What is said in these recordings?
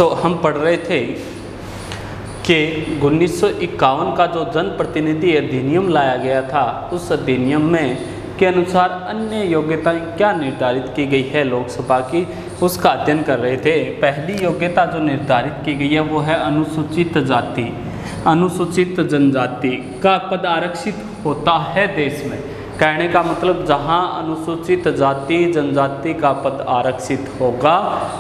तो हम पढ़ रहे थे कि 1951 का जो जनप्रतिनिधि अधिनियम लाया गया था, उस अधिनियम में के अनुसार अन्य योग्यताएं क्या निर्धारित की गई है लोकसभा की, उसका अध्ययन कर रहे थे। पहली योग्यता जो निर्धारित की गई है वो है अनुसूचित जाति, अनुसूचित जनजाति का पद आरक्षित होता है देश में। कहने का मतलब जहां अनुसूचित जाति जनजाति का पद आरक्षित होगा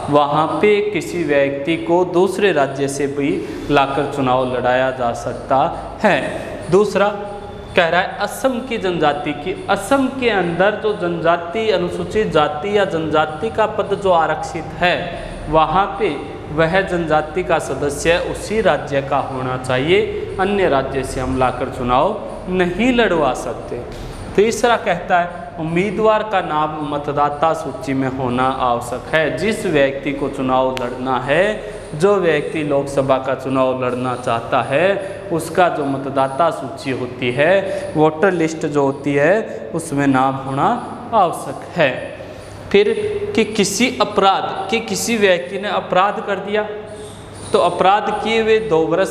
वहां पे किसी व्यक्ति को दूसरे राज्य से भी लाकर चुनाव लड़ाया जा सकता है। दूसरा कह रहा है असम की जनजाति की, असम के अंदर जो जनजाति अनुसूचित जाति या जनजाति का पद जो आरक्षित है वहाँ पे वह जनजाति का सदस्य उसी राज्य का होना चाहिए, अन्य राज्य से हम लाकर चुनाव नहीं लड़वा सकते। तीसरा कहता है उम्मीदवार का नाम मतदाता सूची में होना आवश्यक है। जिस व्यक्ति को चुनाव लड़ना है, जो व्यक्ति लोकसभा का चुनाव लड़ना चाहता है, उसका जो मतदाता सूची होती है, वोटर लिस्ट जो होती है, उसमें नाम होना आवश्यक है। फिर कि किसी व्यक्ति ने अपराध कर दिया तो अपराध किए हुए 2 वर्ष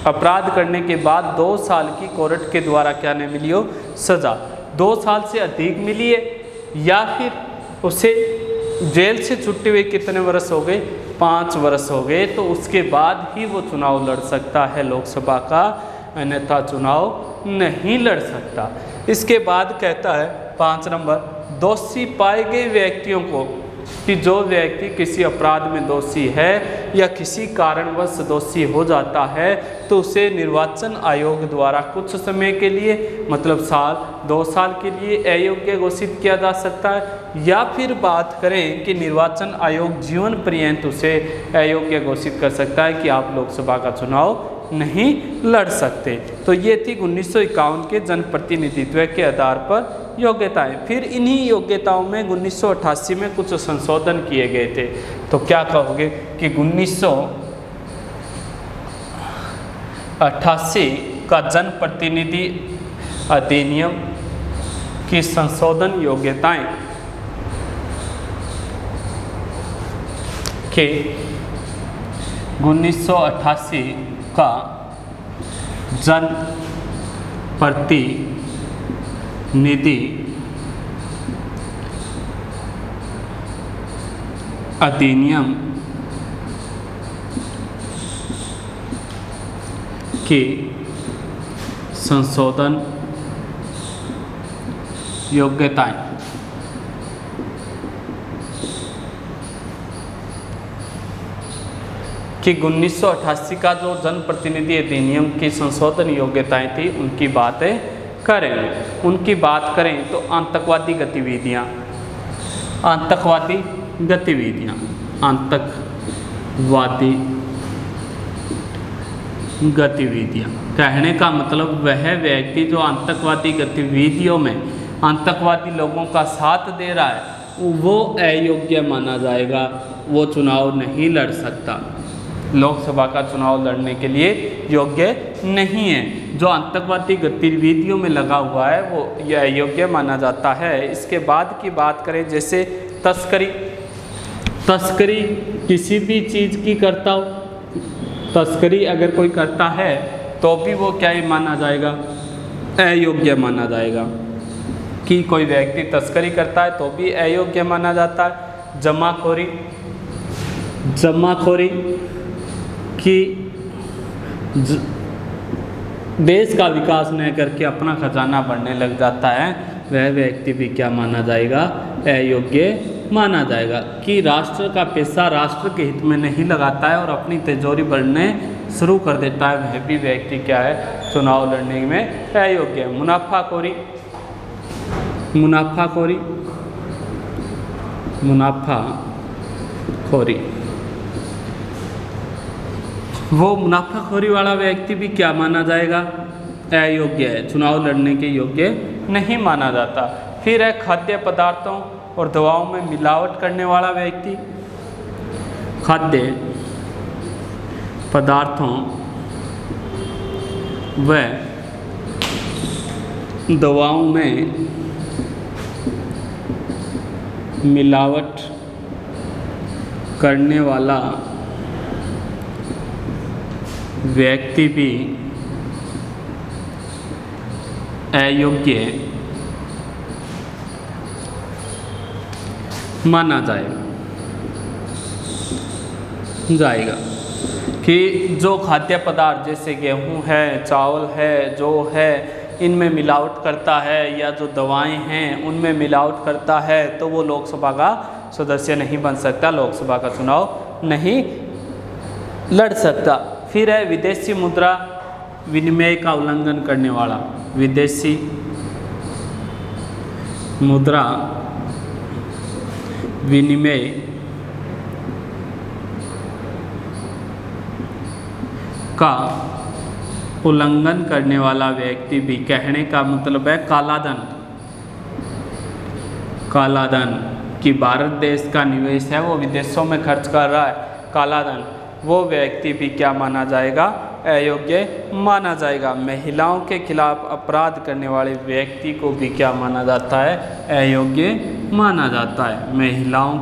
अपराध करने के बाद 2 साल की कोर्ट के द्वारा क्या नहीं मिली हो सज़ा, 2 साल से अधिक मिली है या फिर उसे जेल से छुट्टी हुए कितने वर्ष हो गए, 5 वर्ष हो गए, तो उसके बाद ही वो चुनाव लड़ सकता है लोकसभा का, अन्यथा चुनाव नहीं लड़ सकता। इसके बाद कहता है 5 नंबर दोषी पाए गए व्यक्तियों को, कि जो व्यक्ति किसी अपराध में दोषी है या किसी कारणवश दोषी हो जाता है तो उसे निर्वाचन आयोग द्वारा कुछ समय के लिए, मतलब 2 साल के लिए अयोग्य घोषित किया जा सकता है, या फिर बात करें कि निर्वाचन आयोग जीवन पर्यंत उसे अयोग्य घोषित कर सकता है कि आप लोकसभा का चुनाव नहीं लड़ सकते। तो ये थी 1951 के जनप्रतिनिधित्व के आधार पर योग्यताएं। फिर इन्हीं योग्यताओं में 1988 में कुछ संशोधन किए गए थे। तो क्या कहोगे कि 1988 का जनप्रतिनिधि अधिनियम की संशोधन योग्यताएं के 1988 का जनप्रतिनिधि अधिनियम के संशोधन योग्यताएं कि 1988 का जो जनप्रतिनिधि अधिनियम की संशोधन योग्यताएं थी उनकी बातें करेंगे। उनकी बात करें तो आतंकवादी गतिविधियां कहने का मतलब वह व्यक्ति जो आतंकवादी गतिविधियों में आतंकवादी लोगों का साथ दे रहा है वो अयोग्य माना जाएगा, वो चुनाव नहीं लड़ सकता, लोकसभा का चुनाव लड़ने के लिए योग्य नहीं है। जो आतंकवादी गतिविधियों में लगा हुआ है वो यह अयोग्य माना जाता है। इसके बाद की बात करें जैसे तस्करी किसी भी चीज़ की करता हो, तस्करी अगर कोई करता है तो भी वो क्या ही माना जाएगा, अयोग्य माना जाएगा। कि कोई व्यक्ति तस्करी करता है तो भी अयोग्य माना जाता है। जमाखोरी कि देश का विकास न करके अपना खजाना बढ़ने लग जाता है, वह व्यक्ति भी क्या माना जाएगा, अयोग्य माना जाएगा। कि राष्ट्र का पैसा राष्ट्र के हित में नहीं लगाता है और अपनी तिजोरी बढ़ने शुरू कर देता है, वह भी व्यक्ति क्या है, चुनाव लड़ने में अयोग्य है। मुनाफाखोरी वो मुनाफाखोरी वाला व्यक्ति भी क्या माना जाएगा, अयोग्य है, चुनाव लड़ने के योग्य नहीं माना जाता। फिर है खाद्य पदार्थों और दवाओं में मिलावट करने वाला व्यक्ति, खाद्य पदार्थों व दवाओं में मिलावट करने वाला व्यक्ति भी अयोग्य माना जाएगा कि जो खाद्य पदार्थ जैसे गेहूं है, चावल है, जो है इनमें मिलावट करता है या जो दवाएं हैं उनमें मिलावट करता है तो वो लोकसभा का सदस्य नहीं बन सकता, लोकसभा का चुनाव नहीं लड़ सकता। फिर है विदेशी मुद्रा विनिमय का उल्लंघन करने वाला, विदेशी मुद्रा विनिमय का उल्लंघन करने वाला व्यक्ति भी, कहने का मतलब है काला धन कि भारत देश का निवेश है वो विदेशों में खर्च कर रहा है, काला धन, वो व्यक्ति भी क्या माना जाएगा, अयोग्य माना जाएगा। महिलाओं के खिलाफ अपराध करने वाले व्यक्ति को भी क्या माना जाता है, अयोग्य माना जाता है। महिलाओं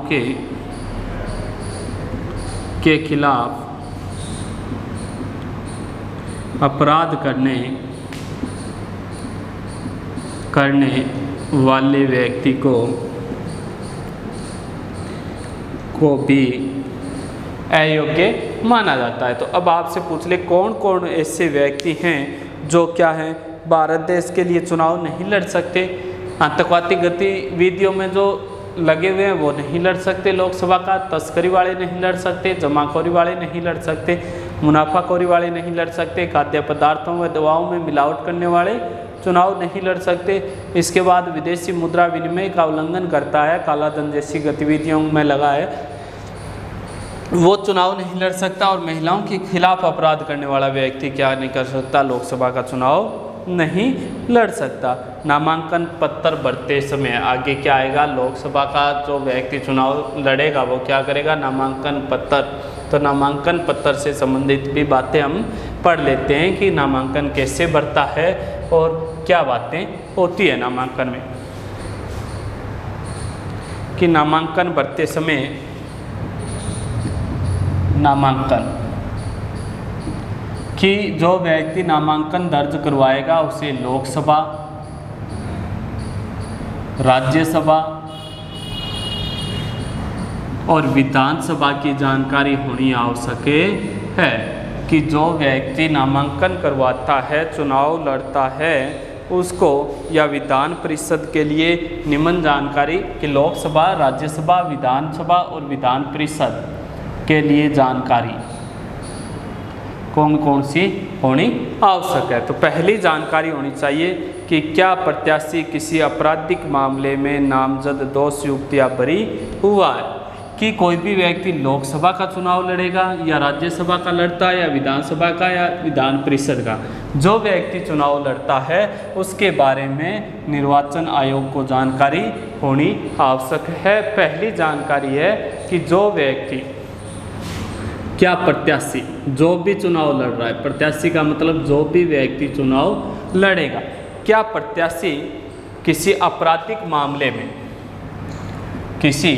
के खिलाफ अपराध करने वाले व्यक्ति को भी अयोग्य माना जाता है। तो अब आपसे पूछ ले कौन कौन ऐसे व्यक्ति हैं जो क्या हैं, भारत देश के लिए चुनाव नहीं लड़ सकते। आतंकवादी गतिविधियों में जो लगे हुए हैं वो नहीं लड़ सकते लोकसभा का, तस्करी वाले नहीं लड़ सकते, जमाखोरी वाले नहीं लड़ सकते, मुनाफाखोरी वाले नहीं लड़ सकते, खाद्य पदार्थों व दवाओं में मिलावट करने वाले चुनाव नहीं लड़ सकते। इसके बाद विदेशी मुद्रा विनिमय का उल्लंघन करता है, काला धन जैसी गतिविधियों में लगा है, वो चुनाव नहीं लड़ सकता। और महिलाओं के खिलाफ अपराध करने वाला व्यक्ति क्या नहीं कर सकता, लोकसभा का चुनाव नहीं लड़ सकता। नामांकन पत्र भरते समय आगे क्या आएगा, लोकसभा का जो व्यक्ति चुनाव लड़ेगा वो क्या करेगा, नामांकन पत्र। तो नामांकन पत्र से संबंधित भी बातें हम पढ़ लेते हैं कि नामांकन कैसे भरता है और क्या बातें होती है नामांकन में। कि नामांकन भरते समय कि जो व्यक्ति नामांकन दर्ज करवाएगा उसे लोकसभा, राज्यसभा और विधानसभा की जानकारी होनी आवश्यक है। कि जो व्यक्ति नामांकन करवाता है, चुनाव लड़ता है, उसको या विधान परिषद के लिए निम्न जानकारी कि लोकसभा, राज्यसभा, विधानसभा और विधान परिषद के लिए जानकारी कौन कौन सी होनी आवश्यक है। तो पहली जानकारी होनी चाहिए कि क्या प्रत्याशी किसी आपराधिक मामले में नामजद, दोषयुक्त या बरी हुआ है। कि कोई भी व्यक्ति लोकसभा का चुनाव लड़ेगा या राज्यसभा का लड़ता है या विधानसभा का या विधान परिषद का, जो व्यक्ति चुनाव लड़ता है उसके बारे में निर्वाचन आयोग को जानकारी होनी आवश्यक है। पहली जानकारी है कि जो व्यक्ति, क्या प्रत्याशी जो भी चुनाव लड़ रहा है, प्रत्याशी का मतलब जो भी व्यक्ति चुनाव लड़ेगा, क्या प्रत्याशी किसी आपराधिक मामले में, किसी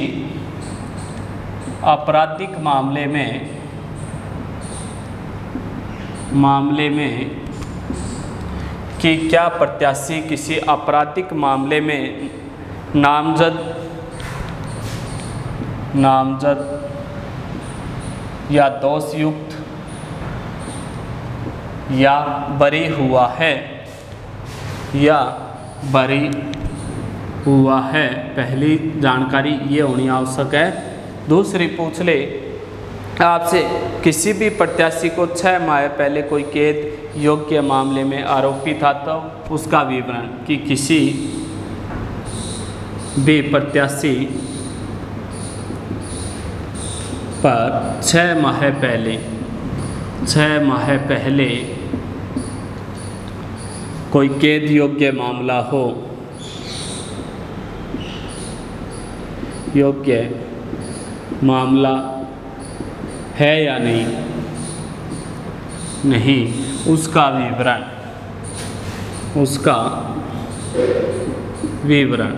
आपराधिक मामले में कि क्या प्रत्याशी किसी आपराधिक मामले में नामजद या दोषयुक्त या बरी हुआ है पहली जानकारी ये होनी आवश्यक है। दूसरी पूछ ले आपसे, किसी भी प्रत्याशी को 6 माह पहले कोई कैद योग्य मामले में आरोपी था तो उसका विवरण। कि किसी भी प्रत्याशी पर 6 माह पहले कोई कैद योग्य मामला हो, योग्य मामला है या नहीं, उसका विवरण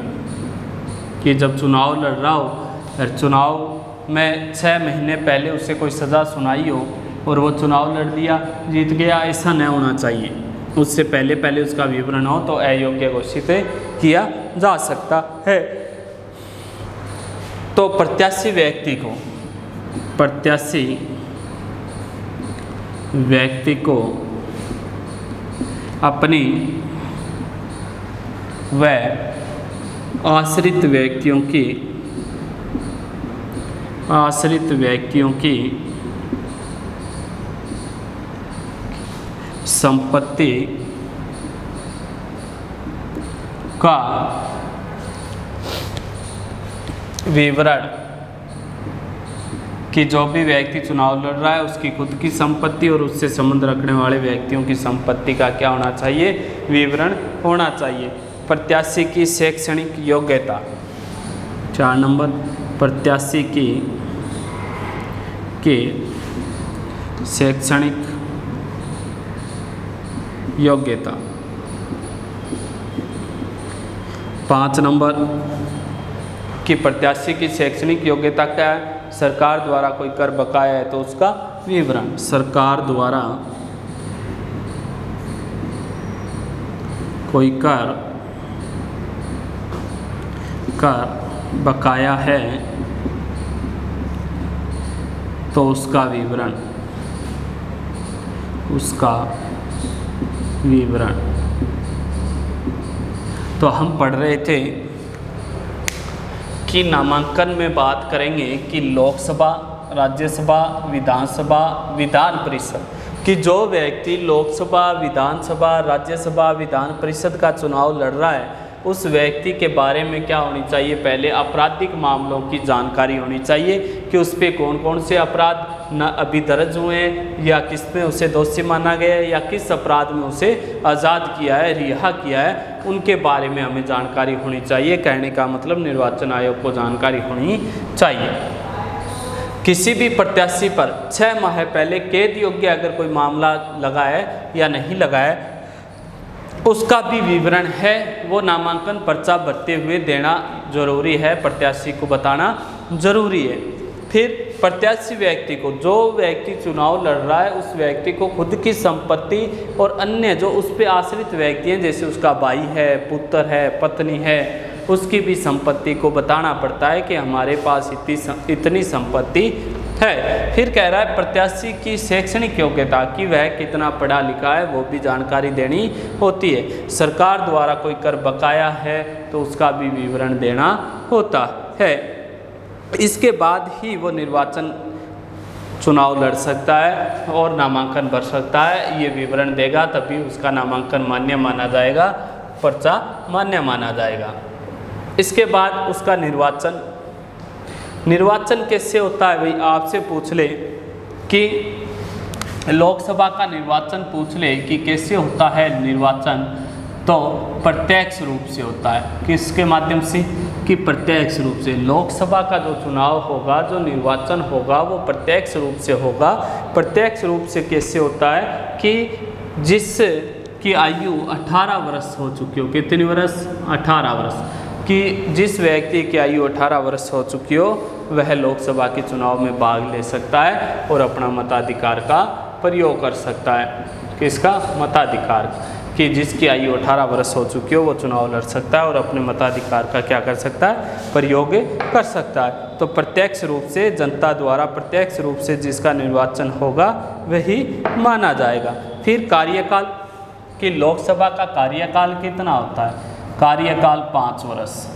कि जब चुनाव लड़ रहा हो और चुनाव में 6 महीने पहले उसे कोई सज़ा सुनाई हो और वो चुनाव लड़ लिया, जीत गया, ऐसा नहीं होना चाहिए। उससे पहले पहले उसका विवरण हो तो अयोग्य घोषित किया जा सकता है। तो प्रत्याशी व्यक्ति को अपनी व आश्रित व्यक्तियों की संपत्ति का विवरण, कि जो भी व्यक्ति चुनाव लड़ रहा है उसकी खुद की संपत्ति और उससे संबंध रखने वाले व्यक्तियों की संपत्ति का क्या होना चाहिए, विवरण होना चाहिए। प्रत्याशी की शैक्षणिक योग्यता, 4 नंबर, प्रत्याशी की शैक्षणिक योग्यता। 5 नंबर कि प्रत्याशी की शैक्षणिक योग्यता क्या है, सरकार द्वारा कोई कर बकाया है तो उसका विवरण, सरकार द्वारा कोई कर बकाया है तो उसका विवरण, तो हम पढ़ रहे थे कि नामांकन में बात करेंगे कि लोकसभा, राज्यसभा, विधानसभा, विधान परिषद, कि जो व्यक्ति लोकसभा, विधानसभा, राज्यसभा, विधान परिषद का चुनाव लड़ रहा है उस व्यक्ति के बारे में क्या होनी चाहिए, पहले आपराधिक मामलों की जानकारी होनी चाहिए कि उस पर कौन कौन से अपराध न अभी दर्ज हुए हैं या किस में उसे दोषी माना गया है या किस अपराध में उसे आज़ाद किया है, रिहा किया है, उनके बारे में हमें जानकारी होनी चाहिए। कहने का मतलब निर्वाचन आयोग को जानकारी होनी चाहिए। किसी भी प्रत्याशी पर 6 माह पहले कैद योग्य अगर कोई मामला लगा है या नहीं लगा है उसका भी विवरण है, वो नामांकन पर्चा भरते हुए देना जरूरी है, प्रत्याशी को बताना जरूरी है। फिर प्रत्याशी व्यक्ति को, जो व्यक्ति चुनाव लड़ रहा है उस व्यक्ति को खुद की संपत्ति और अन्य जो उस पर आश्रित व्यक्ति हैं, जैसे उसका भाई है, पुत्र है, पत्नी है, उसकी भी संपत्ति को बताना पड़ता है कि हमारे पास इतनी संपत्ति है। फिर कह रहा है प्रत्याशी की शैक्षणिक योग्यता, कि वह कितना पढ़ा लिखा है वो भी जानकारी देनी होती है। सरकार द्वारा कोई कर बकाया है तो उसका भी विवरण देना होता है। इसके बाद ही वो निर्वाचन चुनाव लड़ सकता है और नामांकन भर सकता है। ये विवरण देगा तभी उसका नामांकन मान्य माना जाएगा, पर्चा मान्य माना जाएगा। इसके बाद उसका निर्वाचन कैसे होता है भाई, आपसे पूछ ले कि लोकसभा का निर्वाचन पूछ ले कि कैसे होता है निर्वाचन, तो प्रत्यक्ष रूप से होता है। किसके माध्यम से, कि प्रत्यक्ष रूप से। लोकसभा का जो चुनाव होगा, जो निर्वाचन होगा वो प्रत्यक्ष रूप से होगा। प्रत्यक्ष रूप से कैसे होता है कि जिसकी आयु 18 वर्ष हो चुकी हो, कितनी वर्ष, 18 वर्ष, कि जिस व्यक्ति की आयु 18 वर्ष हो चुकी हो वह लोकसभा के चुनाव में भाग ले सकता है और अपना मताधिकार का प्रयोग कर सकता है। किसका, मताधिकार, कि जिसकी आयु 18 वर्ष हो चुकी हो वो चुनाव लड़ सकता है और अपने मताधिकार का क्या कर सकता है, प्रयोग कर सकता है। तो प्रत्यक्ष रूप से, जनता द्वारा प्रत्यक्ष रूप से जिसका निर्वाचन होगा वही माना जाएगा। फिर कार्यकाल, कि लोकसभा का कार्यकाल कितना होता है, कार्यकाल 5 वर्ष।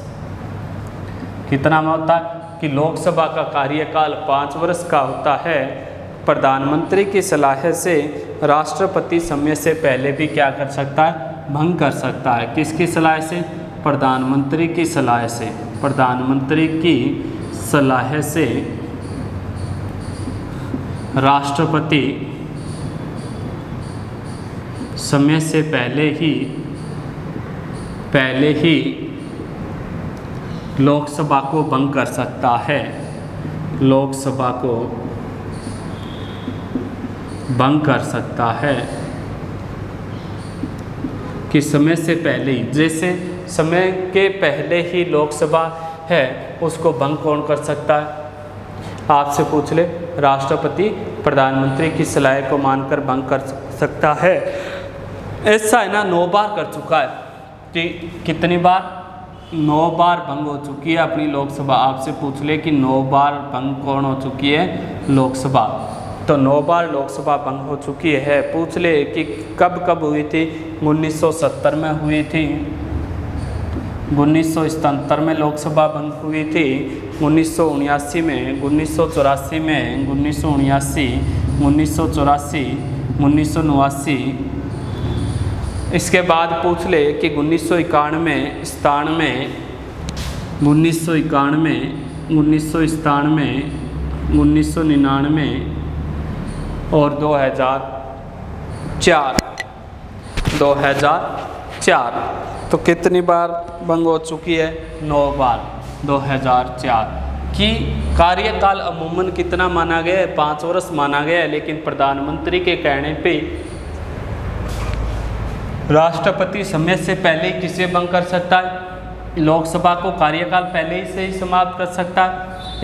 कितना में होता है, कि लोकसभा का कार्यकाल 5 वर्ष का होता है। प्रधानमंत्री की सलाह से राष्ट्रपति समय से पहले भी क्या कर सकता है, भंग कर सकता है। किसकी सलाह से, प्रधानमंत्री की सलाह से। प्रधानमंत्री की सलाह से राष्ट्रपति समय से पहले ही लोकसभा को भंग कर सकता है। लोकसभा को भंग कर सकता है कि समय से पहले ही, जैसे समय के पहले ही लोकसभा है उसको भंग कौन कर सकता है, आपसे पूछ ले, राष्ट्रपति प्रधानमंत्री की सलाह को मानकर भंग कर सकता है। ऐसा है ना 9 बार कर चुका है कि कितनी बार 9 बार भंग हो चुकी है अपनी लोकसभा। आपसे पूछ ले कि 9 बार भंग कौन हो चुकी है, लोकसभा। तो 9 बार लोकसभा भंग हो चुकी है। पूछ ले कि कब कब हुई थी, 1970 में हुई थी, 1977 में लोकसभा भंग हुई थी, 1979 में, 1984 में, 1979, 1984, 1989। इसके बाद पूछ ले कि 1991, 97, 1991, 1997, 1999 और 2004। तो कितनी बार भंग हो चुकी है, 9 बार। 2004 की कार्यकाल अमूमन कितना माना गया है, 5 वर्ष माना गया है। लेकिन प्रधानमंत्री के कहने पे राष्ट्रपति समय से पहले ही किसे भंग कर सकता है, लोकसभा को कार्यकाल पहले ही से ही समाप्त कर सकता है।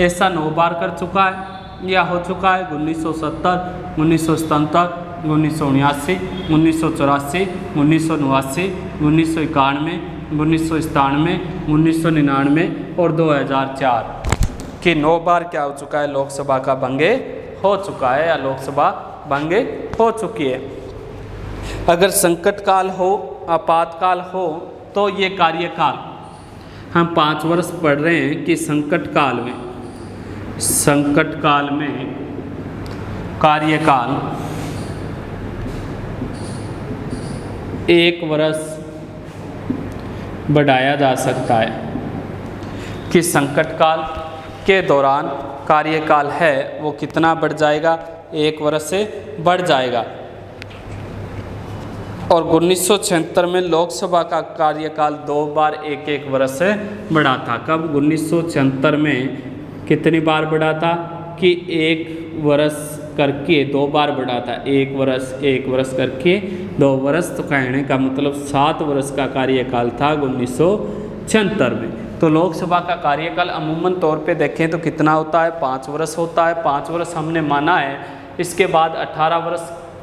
ऐसा 9 बार कर चुका है या हो चुका है। 1970, 1977, 1979, 1984, 1989, 1991, 1997, 1999 और 2004 कि 9 बार क्या हो चुका है, लोकसभा का भंगे हो चुका है या लोकसभा भंगे हो चुकी है। अगर संकट काल हो, आपातकाल हो, तो ये कार्यकाल हम 5 वर्ष पढ़ रहे हैं कि संकट काल में कार्यकाल 1 वर्ष बढ़ाया जा सकता है कि संकट काल के दौरान कार्यकाल है वो कितना बढ़ जाएगा, 1 वर्ष से बढ़ जाएगा। और 1976 में लोकसभा का कार्यकाल 2 बार 1-1 वर्ष से बढ़ा था। कब, 1976 में कितनी बार बढ़ा था कि 1 वर्ष करके 2 बार बढ़ा था। 1 वर्ष करके 2 वर्ष, तो कहने का मतलब 7 वर्ष का कार्यकाल था 1976 में। तो लोकसभा का कार्यकाल अमूमन तौर पे देखें तो कितना होता है, 5 वर्ष होता है। 5 वर्ष हमने माना है। इसके बाद 18 वर्ष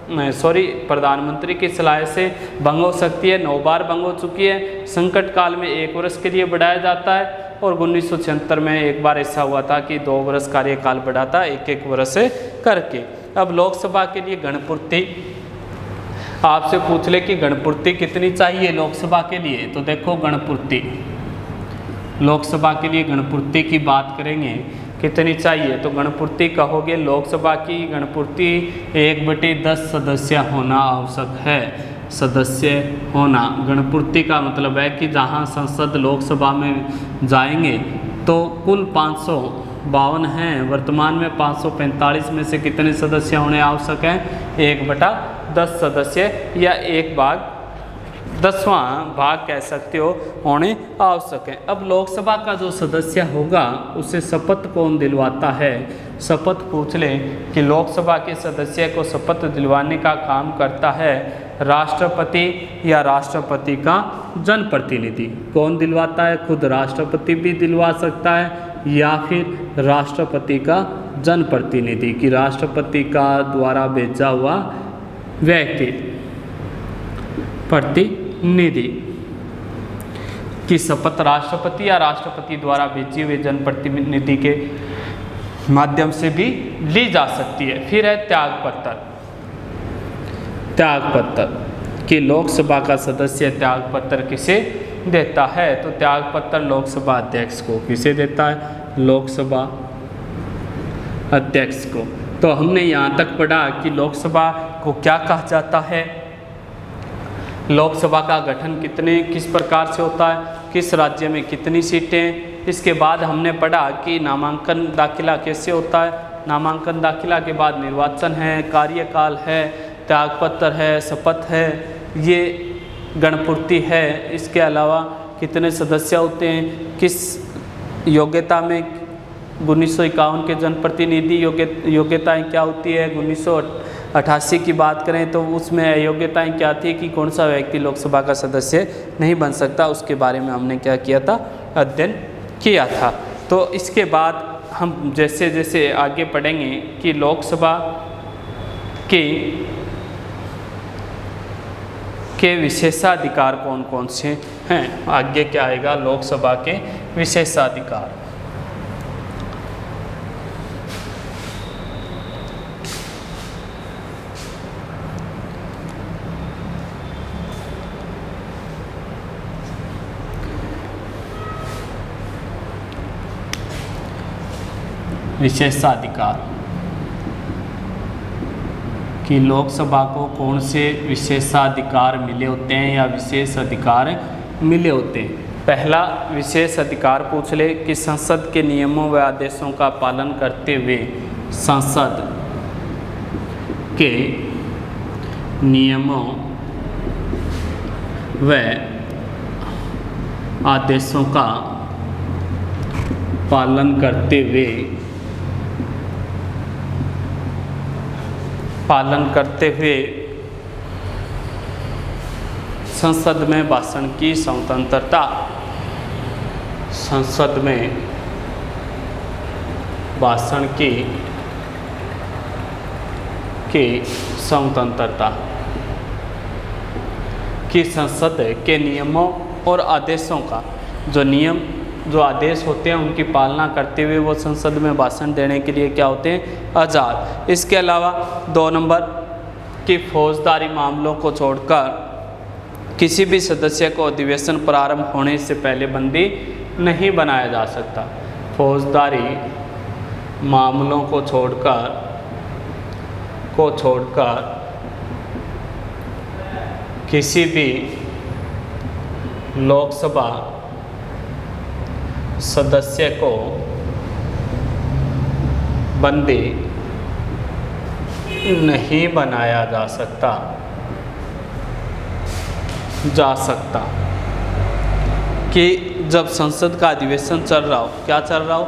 प्रधानमंत्री की सलाह से भंग हो सकती है। 9 बार भंग हो चुकी है। संकट काल में 1 वर्ष के लिए बढ़ाया जाता है। और 1976 में एक बार ऐसा हुआ था कि 2 वर्ष कार्यकाल बढ़ा था 1-1 वर्ष से करके। अब लोकसभा के लिए गणपूर्ति आपसे पूछ ले कि गणपूर्ति कितनी चाहिए लोकसभा के लिए, तो देखो गणपूर्ति, लोकसभा के लिए गणपूर्ति की बात करेंगे कितनी चाहिए, तो गणपूर्ति कहोगे लोकसभा की गणपूर्ति 1/10 सदस्य होना आवश्यक है। सदस्य होना, गणपूर्ति का मतलब है कि जहां संसद लोकसभा में जाएंगे तो कुल 552 हैं, वर्तमान में 545 में से कितने सदस्य होने आवश्यक हैं, 1/10 सदस्य या 1/10वां भाग कह सकते हो होने आवश्यक है। अब लोकसभा का जो सदस्य होगा उसे शपथ कौन दिलवाता है, शपथ पूछ ले कि लोकसभा के सदस्य को शपथ दिलवाने का काम करता है राष्ट्रपति या राष्ट्रपति का जनप्रतिनिधि। कौन दिलवाता है, खुद राष्ट्रपति भी दिलवा सकता है या फिर राष्ट्रपति का जनप्रतिनिधि कि राष्ट्रपति का द्वारा भेजा हुआ व्यक्ति प्रतिनिधि की शपथ राष्ट्रपति या राष्ट्रपति द्वारा भेजी हुए जनप्रतिनिधि के माध्यम से भी ली जा सकती है। फिर है त्यागपत्र, त्यागपत्र कि लोकसभा का सदस्य त्यागपत्र किसे देता है, तो त्यागपत्र लोकसभा अध्यक्ष को। किसे देता है, लोकसभा अध्यक्ष को। तो हमने यहाँ तक पढ़ा कि लोकसभा को क्या कहा जाता है, लोकसभा का गठन किस प्रकार से होता है, किस राज्य में कितनी सीटें। इसके बाद हमने पढ़ा कि नामांकन दाखिला कैसे होता है, नामांकन दाखिला के बाद निर्वाचन है, कार्यकाल है, त्यागपत्र है, शपथ है, ये गणपूर्ति है। इसके अलावा कितने सदस्य होते हैं, किस योग्यता में 1951 के जनप्रतिनिधि योग्यताएं क्या होती है, 1988 की बात करें तो उसमें योग्यताएं क्या थी कि कौन सा व्यक्ति लोकसभा का सदस्य नहीं बन सकता, उसके बारे में हमने क्या किया था, अध्ययन किया था। तो इसके बाद हम जैसे जैसे आगे पढ़ेंगे कि लोकसभा के विशेषाधिकार कौन कौन से हैं। आगे क्या आएगा, लोकसभा के विशेषाधिकार। विशेषाधिकार कि लोकसभा को कौन से विशेषाधिकार मिले होते हैं या विशेष अधिकार मिले होते हैं। पहला विशेष अधिकार पूछ ले कि संसद के नियमों व आदेशों का पालन करते हुए संसद के नियमों व आदेशों का पालन करते हुए संसद में भाषण की स्वतंत्रता, संसद में भाषण की स्वतंत्रता कि संसद के नियमों और आदेशों का जो आदेश होते हैं उनकी पालना करते हुए वो संसद में भाषण देने के लिए क्या होते हैं, आज़ाद। इसके अलावा 2 नंबर कि फौजदारी मामलों को छोड़कर किसी भी सदस्य को अधिवेशन प्रारंभ होने से पहले बंदी नहीं बनाया जा सकता। फौजदारी मामलों को छोड़कर किसी भी लोकसभा सदस्य को बंदी नहीं बनाया जा सकता कि जब संसद का अधिवेशन चल रहा हो, क्या चल रहा हो,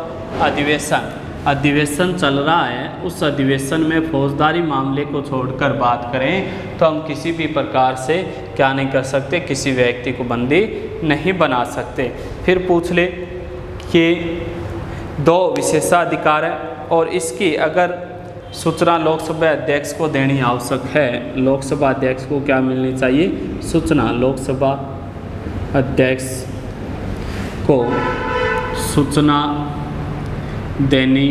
अधिवेशन चल रहा है, उस अधिवेशन में फौजदारी मामले को छोड़कर बात करें तो हम किसी भी प्रकार से क्या नहीं कर सकते, किसी व्यक्ति को बंदी नहीं बना सकते। फिर पूछ ले कि 2 विशेषाधिकार है और इसकी अगर सूचना लोकसभा अध्यक्ष को देनी आवश्यक है, लोकसभा अध्यक्ष को क्या मिलनी चाहिए, सूचना लोकसभा अध्यक्ष को सूचना देनी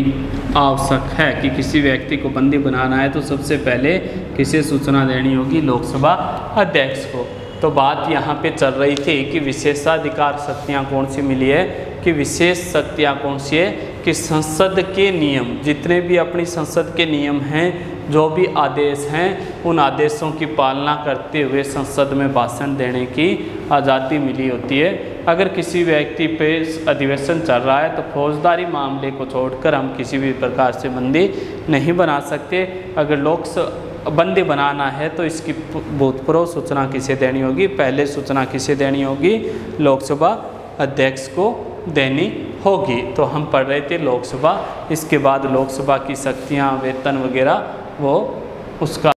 आवश्यक है कि किसी व्यक्ति को बंदी बनाना है तो सबसे पहले किसे सूचना देनी होगी, लोकसभा अध्यक्ष को। तो बात यहाँ पे चल रही थी कि विशेषाधिकार शक्तियाँ कौन सी मिली है, कि विशेष शक्तियाँ कौन सी है कि संसद के नियम, जितने भी अपनी संसद के नियम हैं, जो भी आदेश हैं, उन आदेशों की पालना करते हुए संसद में भाषण देने की आज़ादी मिली होती है। अगर किसी व्यक्ति पे अधिवेशन चल रहा है तो फौजदारी मामले को छोड़कर हम किसी भी प्रकार से बंदी नहीं बना सकते। अगर बंदी बनाना है तो इसकी भूतपूर्व सूचना किसे देनी होगी, पहले सूचना किसे देनी होगी, लोकसभा अध्यक्ष को देनी होगी। तो हम पढ़ रहे थे लोकसभा, इसके बाद लोकसभा की शक्तियाँ, वेतन वगैरह वो उसका